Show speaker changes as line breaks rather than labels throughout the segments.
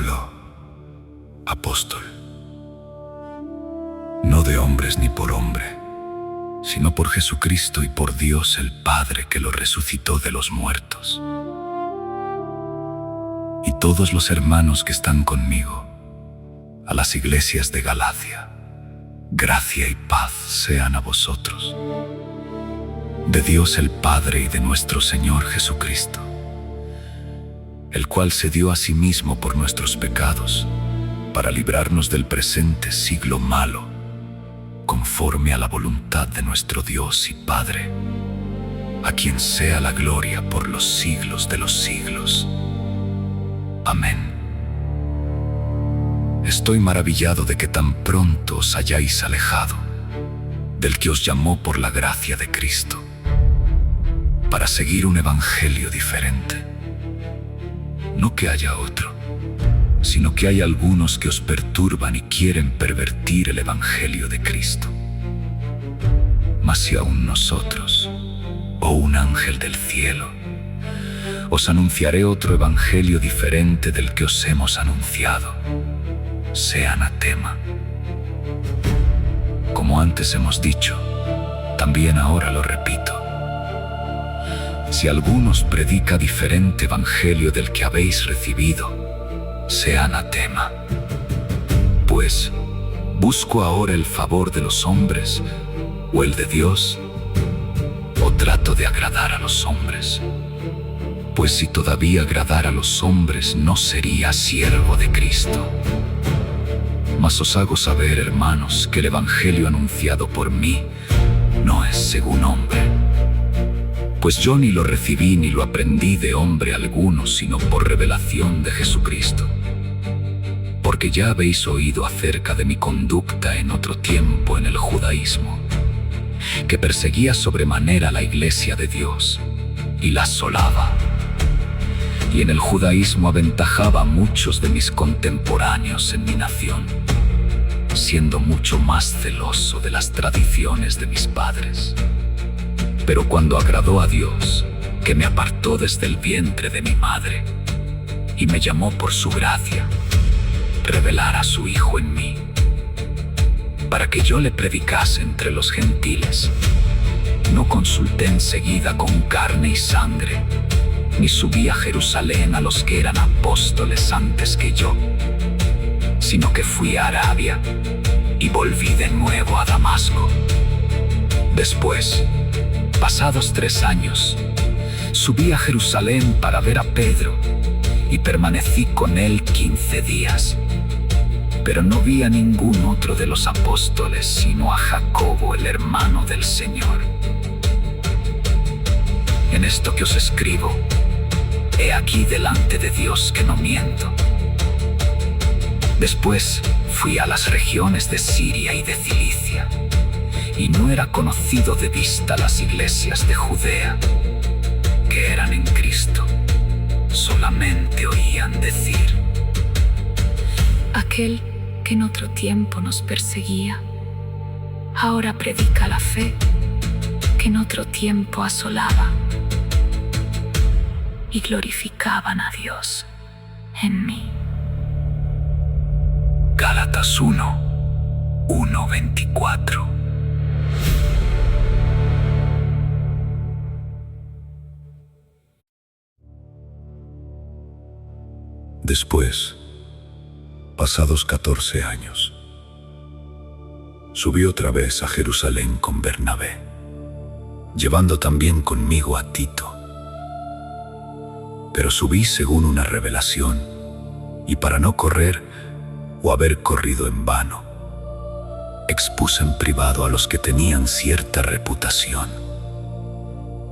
Pablo, apóstol, no de hombres ni por hombre, sino por Jesucristo y por Dios el Padre que lo resucitó de los muertos. Y todos los hermanos que están conmigo, a las iglesias de Galacia, gracia y paz sean a vosotros, de Dios el Padre y de nuestro Señor Jesucristo, el cual se dio a sí mismo por nuestros pecados, para librarnos del presente siglo malo, conforme a la voluntad de nuestro Dios y Padre, a quien sea la gloria por los siglos de los siglos. Amén. Estoy maravillado de que tan pronto os hayáis alejado del que os llamó por la gracia de Cristo, para seguir un evangelio diferente. No que haya otro, sino que hay algunos que os perturban y quieren pervertir el evangelio de Cristo. Mas si aún nosotros, o un ángel del cielo, os anunciaré otro evangelio diferente del que os hemos anunciado, sea anatema. Como antes hemos dicho, también ahora lo repito. Si alguno os predica diferente evangelio del que habéis recibido, sea anatema. Pues, ¿busco ahora el favor de los hombres o el de Dios? ¿O trato de agradar a los hombres? Pues si todavía agradara a los hombres, no sería siervo de Cristo. Mas os hago saber, hermanos, que el evangelio anunciado por mí no es según hombre. Pues yo ni lo recibí ni lo aprendí de hombre alguno, sino por revelación de Jesucristo. Porque ya habéis oído acerca de mi conducta en otro tiempo en el judaísmo, que perseguía sobremanera la iglesia de Dios y la asolaba. Y en el judaísmo aventajaba a muchos de mis contemporáneos en mi nación, siendo mucho más celoso de las tradiciones de mis padres. Pero cuando agradó a Dios, que me apartó desde el vientre de mi madre, y me llamó por su gracia, revelar a su Hijo en mí, para que yo le predicase entre los gentiles, no consulté enseguida con carne y sangre, ni subí a Jerusalén a los que eran apóstoles antes que yo, sino que fui a Arabia y volví de nuevo a Damasco. Después, pasados 3 años, subí a Jerusalén para ver a Pedro y permanecí con él 15 días. Pero no vi a ningún otro de los apóstoles, sino a Jacobo, el hermano del Señor. En esto que os escribo, he aquí delante de Dios que no miento. Después fui a las regiones de Siria y de Cilicia, y no era conocido de vista las iglesias de Judea, que eran en Cristo. Solamente oían decir: aquel que en otro tiempo nos perseguía, ahora predica la fe que en otro tiempo asolaba. Y glorificaban a Dios en mí. Gálatas 1:24. Después, pasados 14 años, subí otra vez a Jerusalén con Bernabé, llevando también conmigo a Tito. Pero subí según una revelación, y para no correr o haber corrido en vano, expuse en privado a los que tenían cierta reputación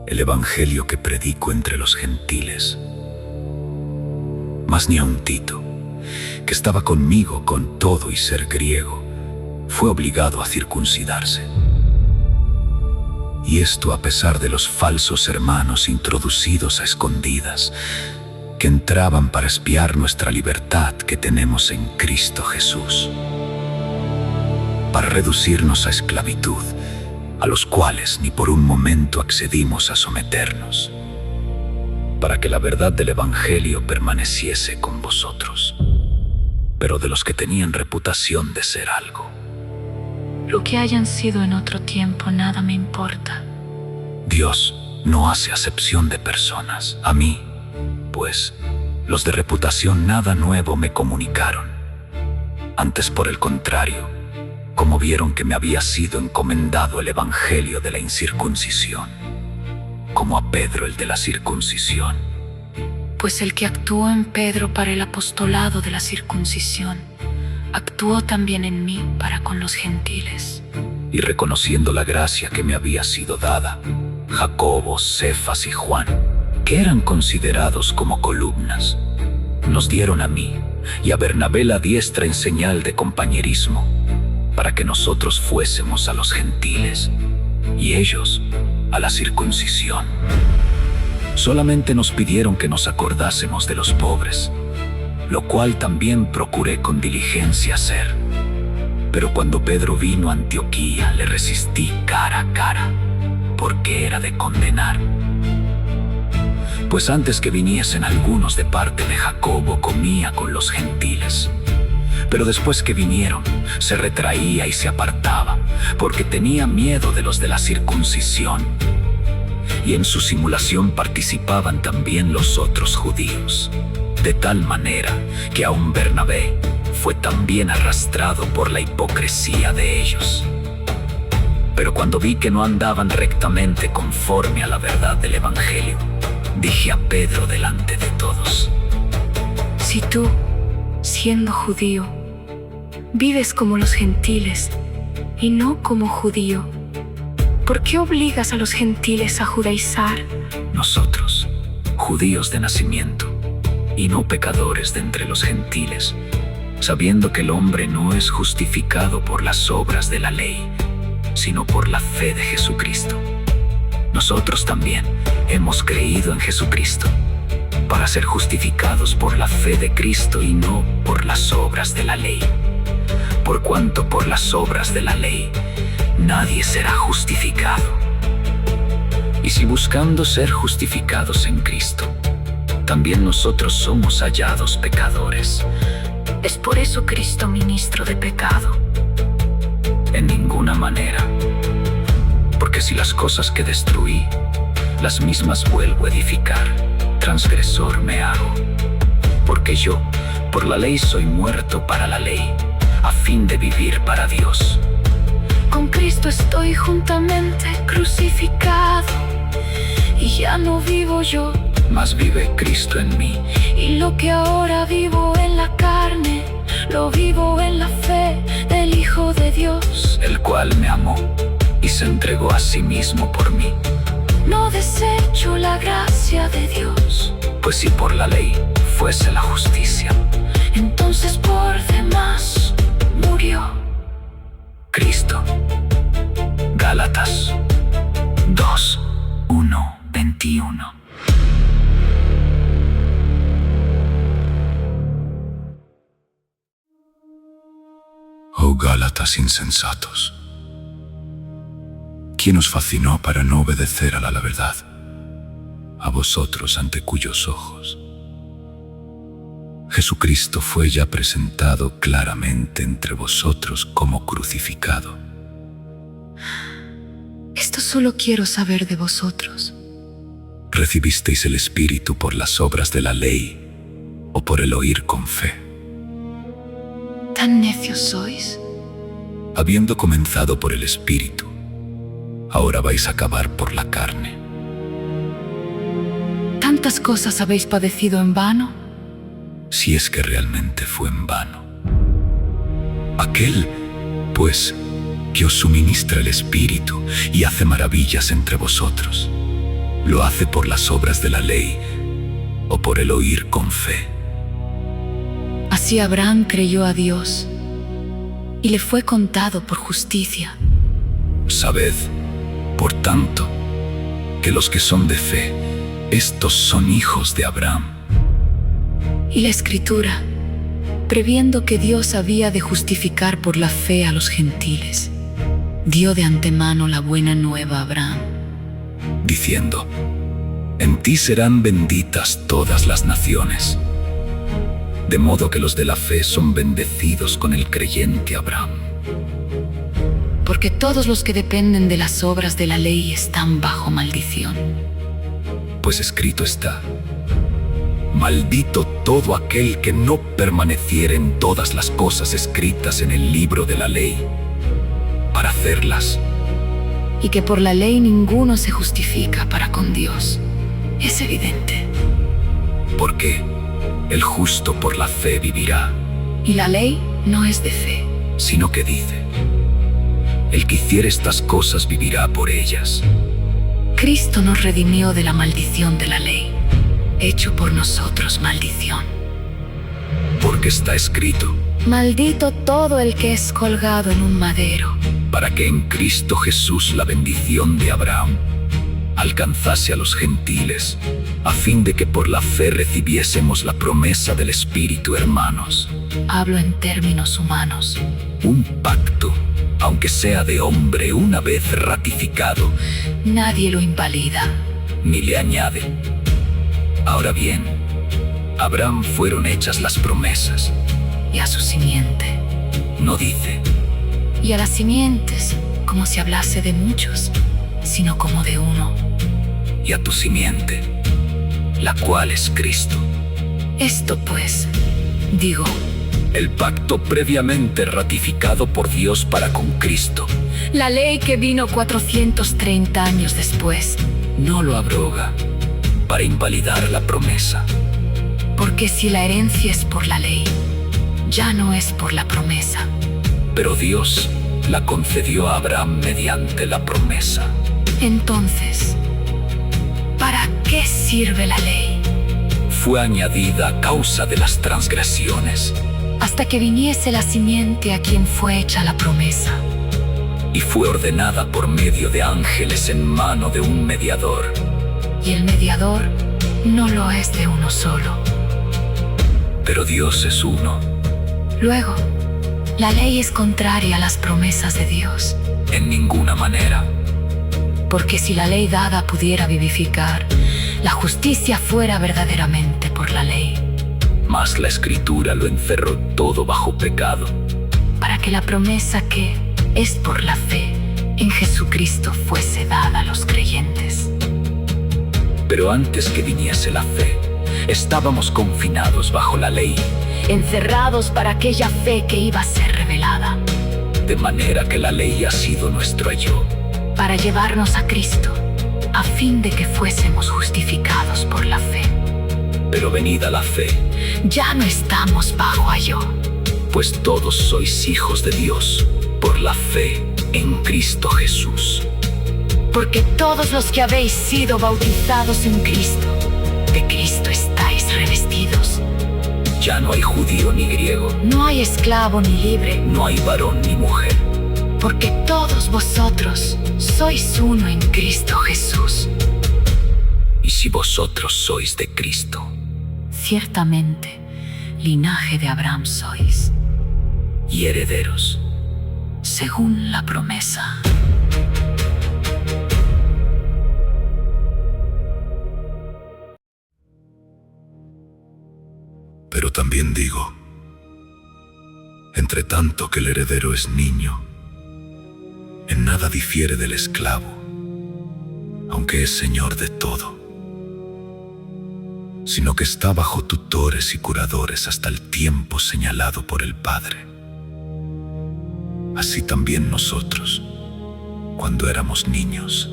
el evangelio que predico entre los gentiles. Mas ni aun Tito, que estaba conmigo con todo y ser griego, fue obligado a circuncidarse. Y esto a pesar de los falsos hermanos introducidos a escondidas, que entraban para espiar nuestra libertad que tenemos en Cristo Jesús, para reducirnos a esclavitud, a los cuales ni por un momento accedimos a someternos, para que la verdad del Evangelio permaneciese con vosotros. pero de los que tenían reputación de ser algo.
Lo que hayan sido en otro tiempo nada me importa.
Dios no hace acepción de personas. A mí, pues, los de reputación nada nuevo me comunicaron. Antes, por el contrario, como vieron que me había sido encomendado el evangelio de la incircuncisión, como a Pedro el de la circuncisión.
Pues el que actuó en Pedro para el apostolado de la circuncisión, actuó también en mí para con los gentiles.
Y reconociendo la gracia que me había sido dada, Jacobo, Cefas y Juan, que eran considerados como columnas, nos dieron a mí y a Bernabé la diestra en señal de compañerismo, para que nosotros fuésemos a los gentiles y ellos a la circuncisión. Solamente nos pidieron que nos acordásemos de los pobres, lo cual también procuré con diligencia hacer. Pero cuando Pedro vino a Antioquía, le resistí cara a cara, porque era de condenar. Pues antes que viniesen algunos de parte de Jacobo, comía con los gentiles. Pero después que vinieron, se retraía y se apartaba, porque tenía miedo de los de la circuncisión. Y en su simulación participaban también los otros judíos, de tal manera que aún Bernabé fue también arrastrado por la hipocresía de ellos. Pero cuando vi que no andaban rectamente conforme a la verdad del evangelio, dije a Pedro delante de todos:
Si tú, siendo judío, vives como los gentiles y no como judío, ¿por qué obligas a los gentiles a judaizar?
Nosotros, judíos de nacimiento, y no pecadores de entre los gentiles, sabiendo que el hombre no es justificado por las obras de la ley, sino por la fe de Jesucristo. Nosotros también hemos creído en Jesucristo, para ser justificados por la fe de Cristo y no por las obras de la ley. Por cuanto por las obras de la ley nadie será justificado. Y si buscando ser justificados en Cristo, también nosotros somos hallados pecadores,
¿es por eso Cristo ministro de pecado?
En ninguna manera. Porque si las cosas que destruí, las mismas vuelvo a edificar, transgresor me hago. Porque yo, por la ley soy muerto para la ley, a fin de vivir para Dios.
Con Cristo estoy juntamente crucificado, y ya no vivo yo,
mas vive Cristo en mí.
y lo que ahora vivo en la carne, lo vivo en la fe del Hijo de Dios,
el cual me amó y se entregó a sí mismo por mí.
No desecho la gracia de Dios,
Pues si por la ley fuese la justicia,
entonces por demás murió
Cristo. Gálatas 2, 1, 21. Oh Gálatas insensatos, ¿quién os fascinó para no obedecer a la verdad? A vosotros ante cuyos ojos Jesucristo fue ya presentado claramente entre vosotros como crucificado.
Esto solo quiero saber de vosotros.
¿Recibisteis el Espíritu por las obras de la ley o por el oír con fe?
¿Tan necios sois?
Habiendo comenzado por el Espíritu, ahora vais a acabar por la carne.
¿Tantas cosas habéis padecido en vano?
Si es que realmente fue en vano. Aquel, pues, que os suministra el Espíritu y hace maravillas entre vosotros, ¿lo hace por las obras de la ley o por el oír con fe?
Así Abraham creyó a Dios y le fue contado por justicia.
Sabed, por tanto, que los que son de fe, estos son hijos de Abraham.
Y la Escritura, previendo que Dios había de justificar por la fe a los gentiles, dio de antemano la buena nueva a Abraham,
diciendo: en ti serán benditas todas las naciones. de modo que los de la fe son bendecidos con el creyente Abraham.
Porque todos los que dependen de las obras de la ley están bajo maldición.
Pues escrito está: maldito todo aquel que no permaneciere en todas las cosas escritas en el libro de la ley, para hacerlas.
Y que por la ley ninguno se justifica para con Dios. Es evidente.
Porque el justo por la fe vivirá.
Y la ley no es de fe,
Sino que dice: el que hiciere estas cosas vivirá por ellas.
Cristo nos redimió de la maldición de la ley, hecho por nosotros maldición.
Porque está escrito:
Maldito todo el que es colgado en un madero.
para que en Cristo Jesús la bendición de Abraham alcanzase a los gentiles, a fin de que por la fe recibiésemos la promesa del Espíritu, hermanos.
Hablo en términos humanos.
Un pacto, aunque sea de hombre una vez ratificado,
Nadie lo invalida.
ni le añade. Ahora bien, a Abraham fueron hechas las promesas.
Y a su simiente.
No dice:
Y a las simientes, como si hablase de muchos, sino como de uno.
y a tu simiente, la cual es Cristo.
Esto pues, digo,
El pacto previamente ratificado por Dios para con Cristo
la ley que vino 430 años después,
no lo abroga para invalidar la promesa.
porque si la herencia es por la ley, ya no es por la promesa.
Pero Dios la concedió a Abraham mediante la promesa.
Entonces, ¿para qué sirve la ley?
Fue añadida a causa de las transgresiones
Hasta que viniese la simiente a quien fue hecha la promesa.
y fue ordenada por medio de ángeles en mano de un mediador.
Y el mediador no lo es de uno solo.
Pero Dios es uno.
Luego, la ley es contraria a las promesas de Dios.
En ninguna manera.
Porque si la ley dada pudiera vivificar, la justicia fuera verdaderamente por la ley,
Mas la Escritura lo encerró todo bajo pecado,
para que la promesa que es por la fe en Jesucristo fuese dada a los creyentes.
pero antes que viniese la fe, estábamos confinados bajo la ley,
Encerrados para aquella fe que iba a ser revelada,
de manera que la ley ha sido nuestro ayo.
para llevarnos a Cristo, a fin de que fuésemos justificados por la fe.
Pero venida la fe,
Ya no estamos bajo ayo,
pues todos sois hijos de Dios por la fe en Cristo Jesús.
porque todos los que habéis sido bautizados en Cristo, de Cristo estáis revestidos.
Ya no hay judío ni griego,
No hay esclavo ni libre,
no hay varón ni mujer,
porque todos vosotros sois uno en Cristo Jesús.
y si vosotros sois de Cristo,
Ciertamente, linaje de Abraham sois,
y herederos,
según la promesa.
Pero también digo, entre tanto que el heredero es niño, en nada difiere del esclavo, aunque es señor de todo, sino que está bajo tutores y curadores hasta el tiempo señalado por el Padre. Así también nosotros, cuando éramos niños,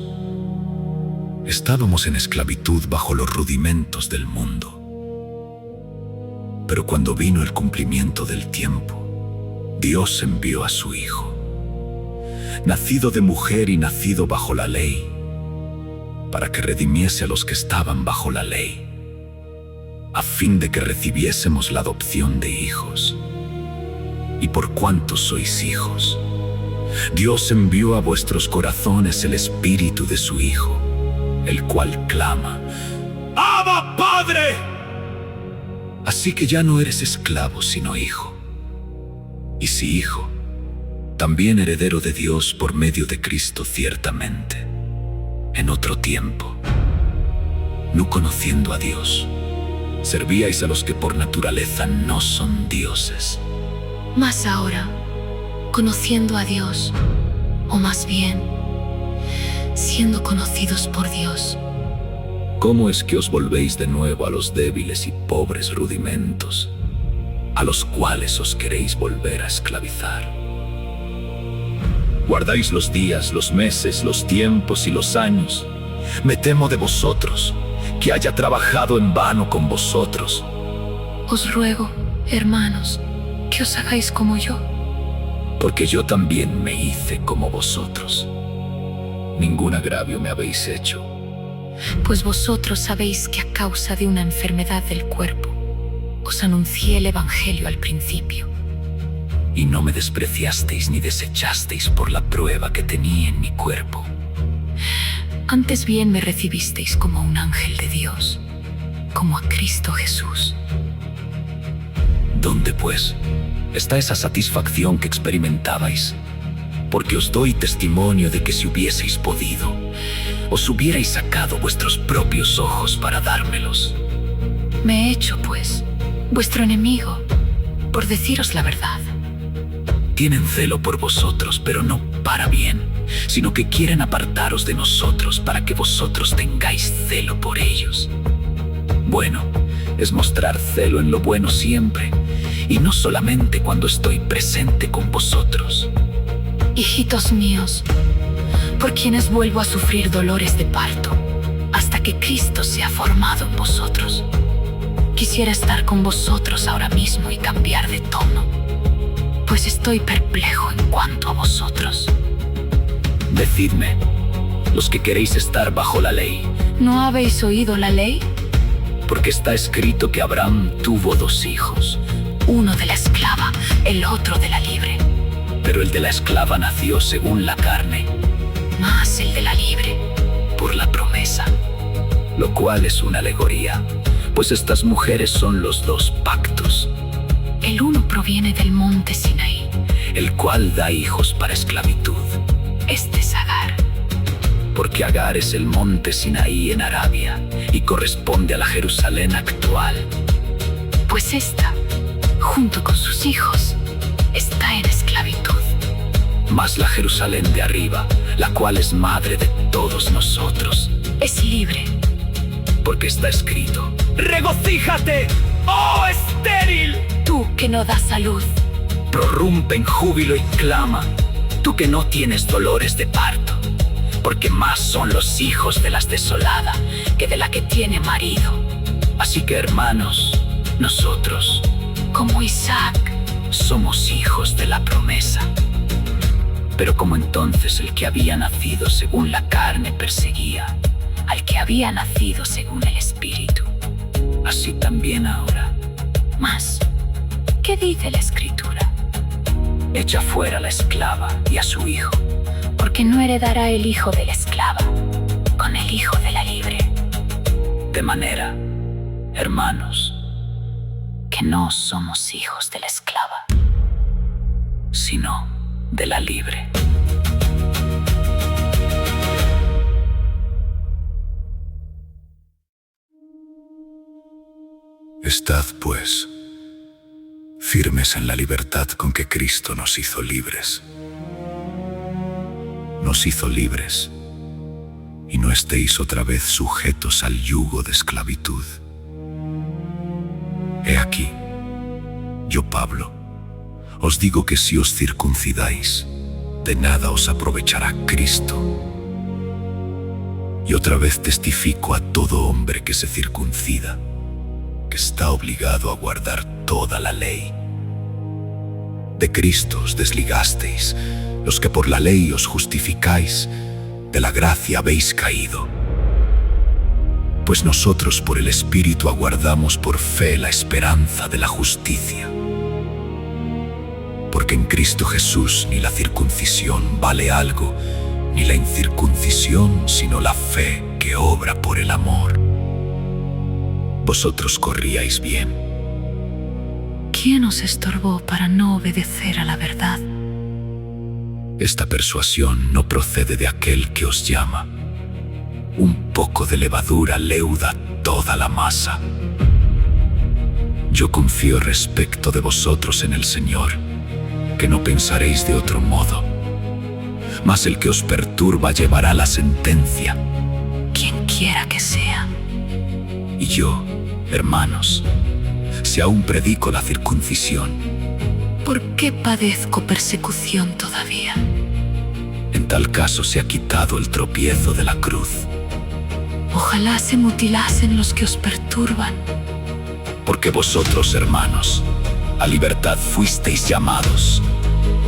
estábamos en esclavitud bajo los rudimentos del mundo. Pero cuando vino el cumplimiento del tiempo, Dios envió a su Hijo, nacido de mujer y nacido bajo la ley, para que redimiese a los que estaban bajo la ley, a fin de que recibiésemos la adopción de hijos. Y por cuanto sois hijos, Dios envió a vuestros corazones el Espíritu de su Hijo, el cual clama: ¡Abba, Padre! Así que ya no eres esclavo, sino hijo. Y si hijo, también heredero de Dios por medio de Cristo ciertamente. En otro tiempo, no conociendo a Dios, Servíais a los que por naturaleza no son dioses.
Mas ahora, conociendo a Dios, o más bien, siendo conocidos por Dios,
¿cómo es que os volvéis de nuevo a los débiles y pobres rudimentos, a los cuales os queréis volver a esclavizar? Guardáis los días, los meses, los tiempos y los años. Me temo de vosotros, que haya trabajado en vano con vosotros.
os ruego, hermanos, que os hagáis como yo.
Porque yo también me hice como vosotros. Ningún agravio me habéis hecho.
Pues vosotros sabéis que a causa de una enfermedad del cuerpo, os anuncié el Evangelio al principio.
Y no me despreciasteis ni desechasteis por la prueba que tenía en mi cuerpo.
Antes bien me recibisteis como un ángel de Dios, como a Cristo Jesús.
¿Dónde, pues, está esa satisfacción que experimentabais? Porque os doy testimonio de que si hubieseis podido, os hubierais sacado vuestros propios ojos para dármelos.
Me he hecho, pues, vuestro enemigo, por deciros la verdad.
Tienen celo por vosotros, pero no para bien, sino que quieren apartaros de nosotros para que vosotros tengáis celo por ellos. Bueno, es mostrar celo en lo bueno siempre, y no solamente cuando estoy presente con vosotros.
Hijitos míos, por quienes vuelvo a sufrir dolores de parto, hasta que Cristo sea formado en vosotros. Quisiera estar con vosotros ahora mismo y cambiar de tono, pues estoy perplejo en cuanto a vosotros.
Decidme, los que queréis estar bajo la ley,
¿no habéis oído la ley?
porque está escrito que Abraham tuvo 2 hijos,
Uno de la esclava, el otro de la libre.
pero el de la esclava nació según la carne,
Mas el de la libre,
por la promesa, lo cual es una alegoría, pues estas mujeres son los 2 pactos,
el uno proviene del monte Sinaí,
el cual da hijos para esclavitud,
este es Agar.
porque Agar es el monte Sinaí en Arabia y corresponde a la Jerusalén actual.
Pues esta, junto con sus hijos, está en esclavitud.
Mas la Jerusalén de arriba, la cual es madre de todos nosotros,
Es libre.
porque está escrito: ¡regocíjate, oh estéril!
Tú que no das a luz,
Prorrumpe en júbilo y clama, tú que no tienes dolores de parto, porque más son los hijos de las desolada que de la que tiene marido. Así que, hermanos, nosotros,
como Isaac,
somos hijos de la promesa. Pero como entonces el que había nacido según la carne perseguía
al que había nacido según el Espíritu.
así también ahora.
Mas, ¿qué dice la Escritura?
Echa fuera a la esclava y a su hijo,
Porque no heredará el hijo de la esclava con el hijo de la libre.
de manera, hermanos,
Que no somos hijos de la esclava,
sino de la libre. Estad, pues, firmes en la libertad con que Cristo nos hizo libres. Nos hizo libres, y no estéis otra vez sujetos al yugo de esclavitud. He aquí, yo Pablo, os digo que si os circuncidáis, de nada os aprovechará Cristo. Y otra vez testifico a todo hombre que se circuncida, que está obligado a guardar toda la ley. De Cristo os desligasteis, los que por la ley os justificáis, de la gracia habéis caído. Pues nosotros por el Espíritu aguardamos por fe la esperanza de la justicia. Porque en Cristo Jesús ni la circuncisión vale algo, ni la incircuncisión, sino la fe que obra por el amor. Vosotros corríais bien.
¿quién os estorbó para no obedecer a la verdad?
Esta persuasión no procede de aquel que os llama. Un poco de levadura leuda toda la masa. Yo confío respecto de vosotros en el Señor, que no pensaréis de otro modo. Mas el que os perturba llevará la sentencia.
Quien quiera que sea.
Y yo, hermanos, si aún predico la circuncisión,
¿por qué padezco persecución todavía?
en tal caso se ha quitado el tropiezo de la cruz.
Ojalá se mutilasen los que os perturban.
Porque vosotros, hermanos, a libertad fuisteis llamados,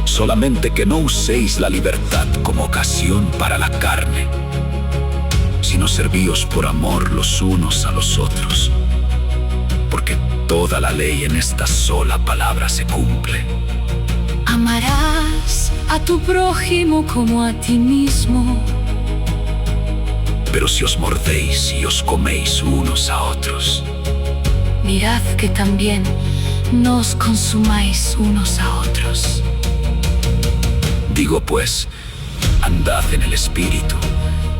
solamente que no uséis la libertad como ocasión para la carne, sino servíos por amor los unos a los otros. Porque toda la ley en esta sola palabra se cumple.
Amarás a tu prójimo como a ti mismo.
Pero si os mordéis y os coméis unos a otros,
mirad que también no os consumáis unos a otros.
Digo pues, andad en el Espíritu,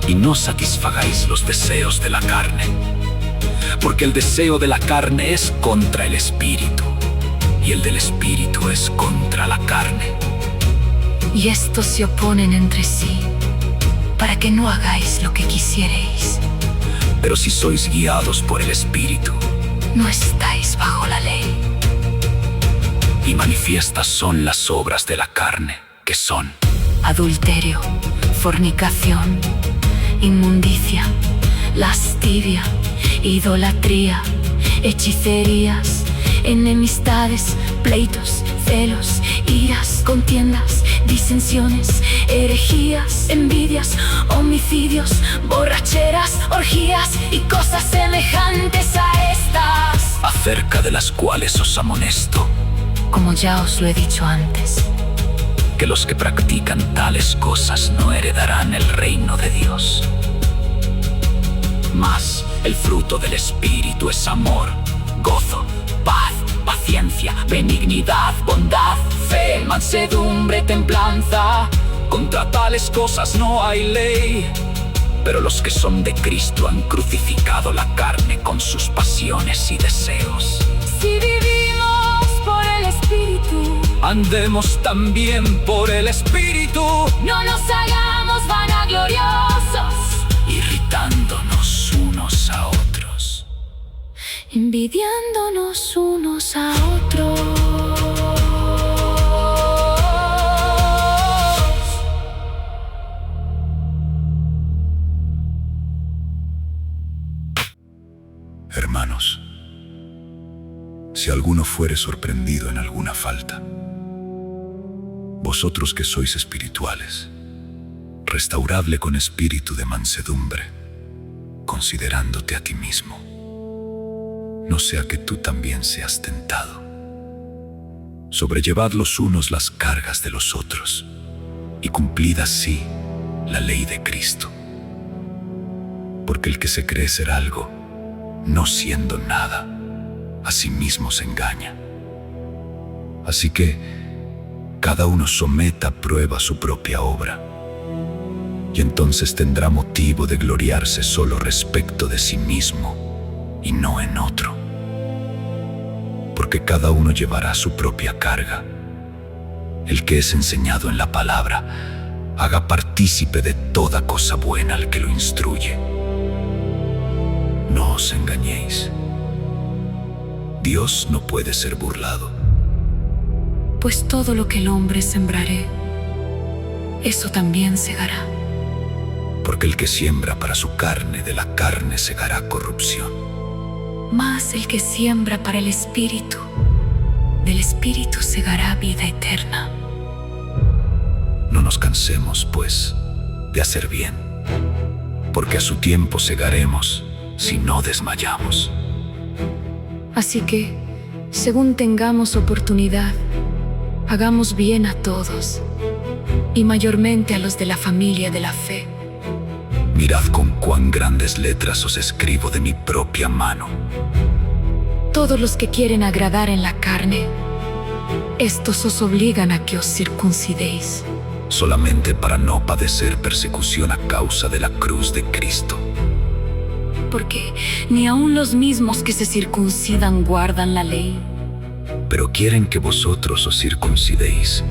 y no satisfagáis los deseos de la carne. Porque el deseo de la carne es contra el Espíritu, y el del Espíritu es contra la carne.
Y estos se oponen entre sí, para que no hagáis lo que quisierais.
Pero si sois guiados por el Espíritu,
no estáis bajo la ley.
Y manifiestas son las obras de la carne, que son
adulterio, fornicación, inmundicia, lascivia, idolatría, hechicerías, enemistades, pleitos, celos, iras, contiendas, disensiones, herejías, envidias, homicidios, borracheras, orgías y cosas semejantes a estas,
acerca de las cuales os amonesto,
como ya os lo he dicho antes,
que los que practican tales cosas no heredarán el reino de Dios. Mas el fruto del Espíritu es amor, gozo, paz, paciencia, benignidad, bondad, fe, mansedumbre, templanza. Contra tales cosas no hay ley. Pero los que son de Cristo han crucificado la carne con sus pasiones y deseos.
Si vivimos por el Espíritu,
andemos también por el Espíritu.
No nos hagamos vanagloriosos,
irritándonos unos a otros,
envidiándonos unos a otros.
Hermanos, si alguno fuere sorprendido en alguna falta, vosotros que sois espirituales, restauradle con espíritu de mansedumbre, considerándote a ti mismo. No sea que tú también seas tentado. Sobrellevad los unos las cargas de los otros, y cumplid así la ley de Cristo. Porque el que se cree ser algo, no siendo nada, a sí mismo se engaña. Así que cada uno someta a prueba su propia obra, y entonces tendrá motivo de gloriarse solo respecto de sí mismo y no en otro. Porque cada uno llevará su propia carga. El que es enseñado en la palabra, haga partícipe de toda cosa buena al que lo instruye. No os engañéis. Dios no puede ser burlado.
Pues todo lo que el hombre sembrare, eso también segará.
Porque el que siembra para su carne, de la carne segará corrupción.
Mas el que siembra para el Espíritu, del Espíritu segará vida eterna.
No nos cansemos, pues, de hacer bien, porque a su tiempo segaremos, si no desmayamos.
Así que, según tengamos oportunidad, hagamos bien a todos, y mayormente a los de la familia de la fe.
Mirad con cuán grandes letras os escribo de mi propia mano.
Todos los que quieren agradar en la carne, estos os obligan a que os circuncidéis,
solamente para no padecer persecución a causa de la cruz de Cristo.
porque ni aun los mismos que se circuncidan guardan la ley.
Pero quieren que vosotros os circuncidéis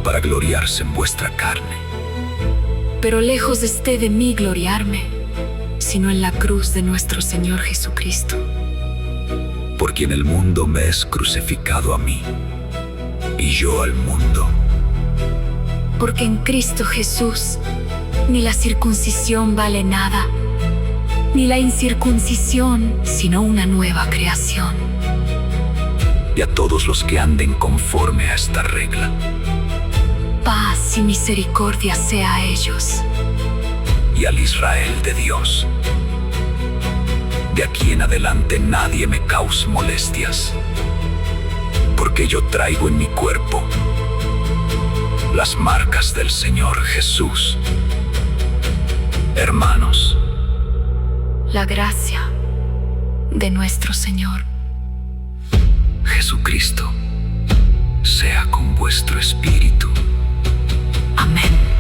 para gloriarse en vuestra carne.
Pero lejos esté de mí gloriarme, sino en la cruz de nuestro Señor Jesucristo.
Por quien el mundo me es crucificado a mí, y yo al mundo.
Porque en Cristo Jesús ni la circuncisión vale nada, ni la incircuncisión, sino una nueva creación.
Y a todos los que anden conforme a esta regla,
paz y misericordia sea a ellos.
y al Israel de Dios. De aquí en adelante nadie me cause molestias, porque yo traigo en mi cuerpo las marcas del Señor Jesús. Hermanos,
La gracia de nuestro Señor
Jesucristo sea con vuestro espíritu.
Amén.